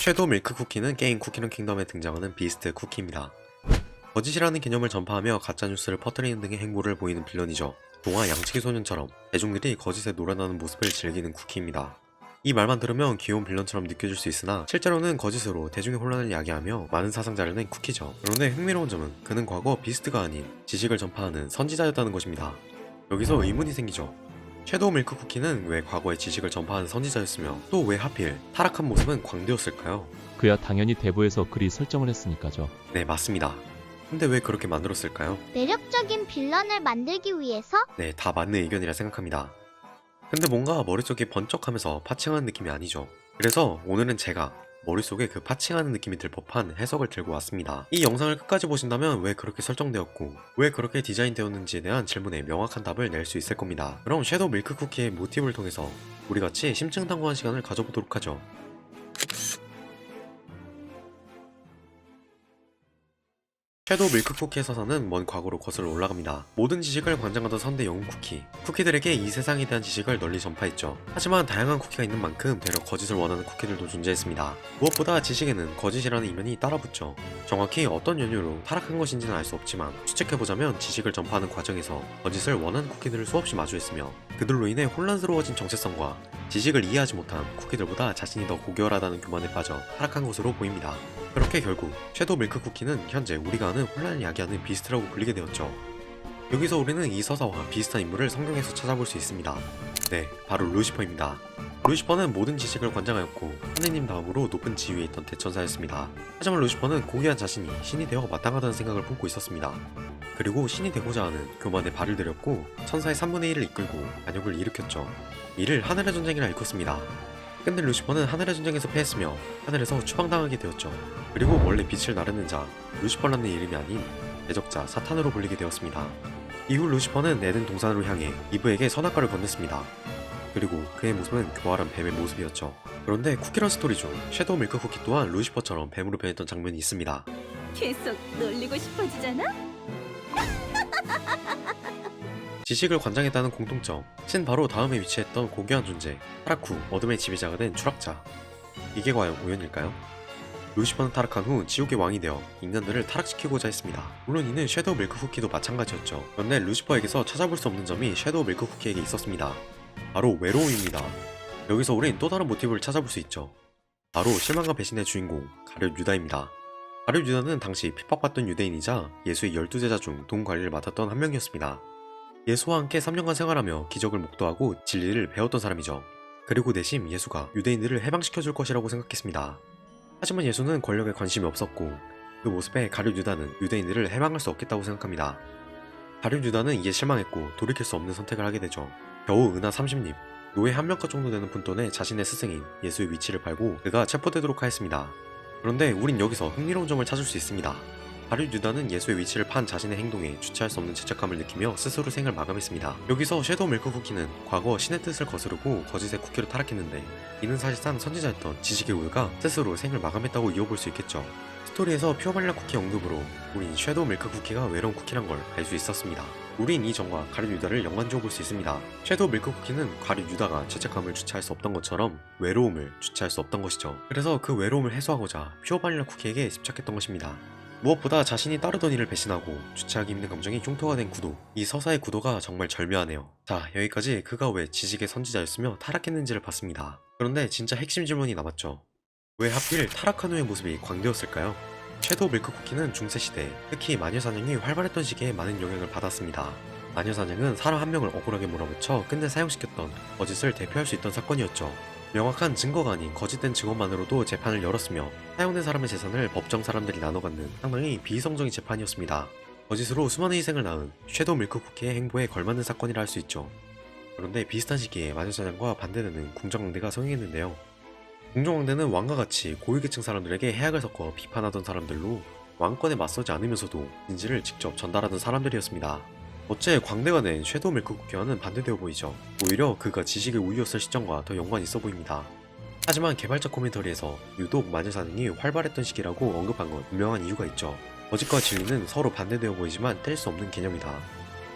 섀도우 밀크 쿠키는 게임 쿠키런 킹덤에 등장하는 비스트 쿠키입니다. 거짓이라는 개념을 전파하며 가짜뉴스를 퍼뜨리는 등의 행보를 보이는 빌런이죠. 동화 양치기 소년처럼 대중들이 거짓에 놀아나는 모습을 즐기는 쿠키입니다. 이 말만 들으면 귀여운 빌런처럼 느껴질 수 있으나 실제로는 거짓으로 대중의 혼란을 야기하며 많은 사상자를 낸 쿠키죠. 그런데 흥미로운 점은 그는 과거 비스트가 아닌 지식을 전파하는 선지자였다는 것입니다. 여기서 의문이 생기죠. 섀도우 밀크 쿠키는 왜 과거에 지식을 전파하는 선지자였으며 또 왜 하필 타락한 모습은 광대였을까요? 그야 당연히 대부에서 그리 설정을 했으니까죠. 네, 맞습니다. 근데 왜 그렇게 만들었을까요? 매력적인 빌런을 만들기 위해서? 네, 다 맞는 의견이라 생각합니다. 근데 뭔가 머릿속이 번쩍하면서 파칭하는 느낌이 아니죠. 그래서 오늘은 제가 머릿속에 그 파칭하는 느낌이 들 법한 해석을 들고 왔습니다. 이 영상을 끝까지 보신다면 왜 그렇게 설정되었고 왜 그렇게 디자인되었는지에 대한 질문에 명확한 답을 낼 수 있을 겁니다. 그럼 섀도우 밀크 쿠키의 모티브를 통해서 우리 같이 심층탐구한 시간을 가져보도록 하죠. 섀도우 밀크 쿠키의 서사는 먼 과거로 거슬러 올라갑니다. 모든 지식을 관장하던 선대 영웅 쿠키. 쿠키들에게 이 세상에 대한 지식을 널리 전파했죠. 하지만 다양한 쿠키가 있는 만큼 되려 거짓을 원하는 쿠키들도 존재했습니다. 무엇보다 지식에는 거짓이라는 이면이 따라붙죠. 정확히 어떤 연유로 타락한 것인지는 알 수 없지만 추측해보자면 지식을 전파하는 과정에서 거짓을 원하는 쿠키들을 수없이 마주했으며 그들로 인해 혼란스러워진 정체성과 지식을 이해하지 못한 쿠키들보다 자신이 더 고결하다는 교만에 빠져 타락한 것으로 보입니다. 그렇게 결국 섀도우 밀크 쿠키는 현재 우리가 아는 혼란을 야기하는 비스트라고 불리게 되었죠. 여기서 우리는 이 서사와 비슷한 인물을 성경에서 찾아볼 수 있습니다. 네, 바로 루시퍼입니다. 루시퍼는 모든 지식을 관장하였고 하느님 다음으로 높은 지위에 있던 대천사였습니다. 하지만 루시퍼는 고귀한 자신이 신이 되어 마땅하다는 생각을 품고 있었습니다. 그리고 신이 되고자 하는 교만에 발을 들였고 천사의 3분의 1을 이끌고 반역을 일으켰죠. 이를 하늘의 전쟁이라 일컫습니다. 근데 루시퍼는 하늘의 전쟁에서 패했으며 하늘에서 추방당하게 되었죠. 그리고 원래 빛을 나르는 자 루시퍼라는 이름이 아닌 대적자 사탄으로 불리게 되었습니다. 이후 루시퍼는 에덴 동산으로 향해 이브에게 선악과를 건넸습니다. 그리고 그의 모습은 교활한 뱀의 모습이었죠. 그런데 쿠키런 스토리 중 섀도우 밀크 쿠키 또한 루시퍼처럼 뱀으로 변했던 장면이 있습니다. 계속 놀리고 싶어지잖아? 지식을 관장했다는 공통점, 신 바로 다음에 위치했던 고귀한 존재, 타락 후 어둠의 지배자가 된 추락자. 이게 과연 우연일까요? 루시퍼는 타락한 후 지옥의 왕이 되어 인간들을 타락시키고자 했습니다. 물론 이는 섀도우 밀크 쿠키도 마찬가지였죠. 그런데 루시퍼에게서 찾아볼 수 없는 점이 섀도우 밀크 쿠키에게 있었습니다. 바로 외로움입니다. 여기서 우린 또 다른 모티브를 찾아볼 수 있죠. 바로 실망과 배신의 주인공, 가룟 유다입니다. 가룟 유다는 당시 핍박받던 유대인이자 예수의 12제자 중 동관리를 맡았던 한 명이었습니다. 예수와 함께 3년간 생활하며 기적을 목도하고 진리를 배웠던 사람이죠. 그리고 내심 예수가 유대인들을 해방시켜줄 것이라고 생각했습니다. 하지만 예수는 권력에 관심이 없었고 그 모습에 가룟 유다는 유대인들을 해방할 수 없겠다고 생각합니다. 가룟 유다는 이에 실망했고 돌이킬 수 없는 선택을 하게 되죠. 겨우 은하 30립, 노예 한 명가 정도 되는 푼돈에 자신의 스승인 예수의 위치를 팔고 그가 체포되도록 하였습니다. 그런데 우린 여기서 흥미로운 점을 찾을 수 있습니다. 가룟 유다는 예수의 위치를 판 자신의 행동에 주체할 수 없는 죄책감을 느끼며 스스로 생을 마감했습니다. 여기서 섀도우 밀크 쿠키는 과거 신의 뜻을 거스르고 거짓의 쿠키로 타락했는데 이는 사실상 선지자였던 지식의 우유가 스스로 생을 마감했다고 이어볼 수 있겠죠. 스토리에서 퓨어 바닐라 쿠키 언급으로 우린 섀도우 밀크 쿠키가 외로운 쿠키란 걸 알 수 있었습니다. 우린 이 점과 가룟 유다를 연관지어 볼 수 있습니다. 섀도우 밀크 쿠키는 가룟 유다가 죄책감을 주체할 수 없던 것처럼 외로움을 주체할 수 없던 것이죠. 그래서 그 외로움을 해소하고자 퓨어 바닐라 쿠키에게 집착했던 것입니다. 무엇보다 자신이 따르던 일을 배신하고 주체하기 힘든 감정이 흉터가 된 구도. 이 서사의 구도가 정말 절묘하네요. 자, 여기까지 그가 왜 지식의 선지자였으며 타락했는지를 봤습니다. 그런데 진짜 핵심 질문이 남았죠. 왜 하필 타락한 후의 모습이 광대였을까요? 섀도우 밀크 쿠키는 중세시대, 특히 마녀사냥이 활발했던 시기에 많은 영향을 받았습니다. 마녀사냥은 사람 한 명을 억울하게 몰아붙여 끝내 사형시켰던 거짓을 대표할 수 있던 사건이었죠. 명확한 증거가 아닌 거짓된 증언만으로도 재판을 열었으며 사형된 사람의 재산을 법정 사람들이 나눠갖는 상당히 비이성적인 재판이었습니다. 거짓으로 수많은 희생을 낳은 섀도우 밀크 쿠키의 행보에 걸맞는 사건이라 할 수 있죠. 그런데 비슷한 시기에 마녀사냥과 반대되는 궁정왕대가 성행했는데요. 궁정왕대는 왕과 같이 고위계층 사람들에게 해악을 섞어 비판하던 사람들로 왕권에 맞서지 않으면서도 진지를 직접 전달하던 사람들이었습니다. 어째 광대가 낸 섀도우 밀크 쿠키와는 반대되어 보이죠. 오히려 그가 지식의 우유였을 시점과 더 연관이 있어 보입니다. 하지만 개발자 코멘터리에서 유독 마녀사냥이 활발했던 시기라고 언급한 건 분명한 이유가 있죠. 거짓과 진리는 서로 반대되어 보이지만 뗄 수 없는 개념이다.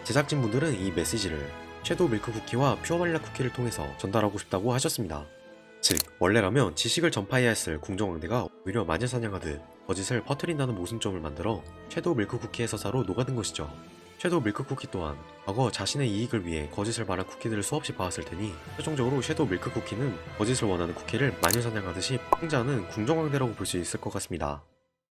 제작진분들은 이 메시지를 섀도우 밀크 쿠키와 퓨어 바닐라 쿠키를 통해서 전달하고 싶다고 하셨습니다. 즉 원래라면 지식을 전파해야 했을 궁정왕대가 오히려 마녀사냥하듯 거짓을 퍼뜨린다는 모순점을 만들어 섀도우 밀크 쿠키의 서사로 녹아든 것이죠. 섀도우 밀크 쿠키 또한 과거 자신의 이익을 위해 거짓을 말한 쿠키들을 수없이 봐왔을 테니 최종적으로 섀도우 밀크 쿠키는 거짓을 원하는 쿠키를 마녀사냥하듯이 풍자하는 궁정왕대라고 볼 수 있을 것 같습니다.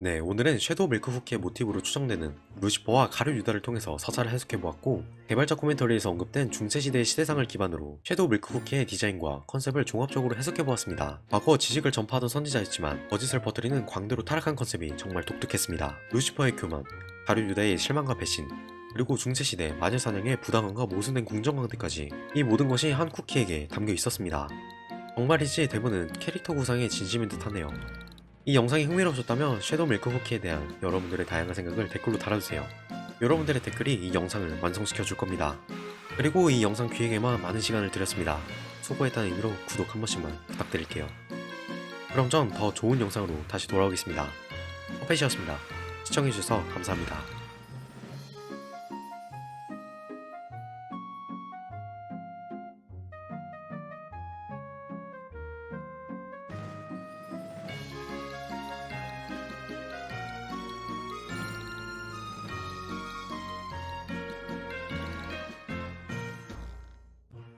네, 오늘은 섀도우 밀크 쿠키의 모티브로 추정되는 루시퍼와 가룟 유다를 통해서 서사를 해석해보았고, 개발자 코멘터리에서 언급된 중세시대의 시대상을 기반으로 섀도우 밀크 쿠키의 디자인과 컨셉을 종합적으로 해석해보았습니다. 과거 지식을 전파하던 선지자였지만 거짓을 퍼뜨리는 광대로 타락한 컨셉이 정말 독특했습니다. 루시퍼의 교만, 가룟 유다의 실망과 배신, 그리고 중세시대 마녀사냥의 부당함과 모순된 궁정광대까지 이 모든 것이 한 쿠키에게 담겨 있었습니다. 정말이지 대부분은 캐릭터 구상의 진심인 듯 하네요. 이 영상이 흥미로우셨다면 섀도우 밀크 쿠키에 대한 여러분들의 다양한 생각을 댓글로 달아주세요. 여러분들의 댓글이 이 영상을 완성시켜 줄 겁니다. 그리고 이 영상 기획에만 많은 시간을 들였습니다. 수고했다는 의미로 구독 한 번씩만 부탁드릴게요. 그럼 전 더 좋은 영상으로 다시 돌아오겠습니다. 퍼펫이었습니다. 시청해주셔서 감사합니다.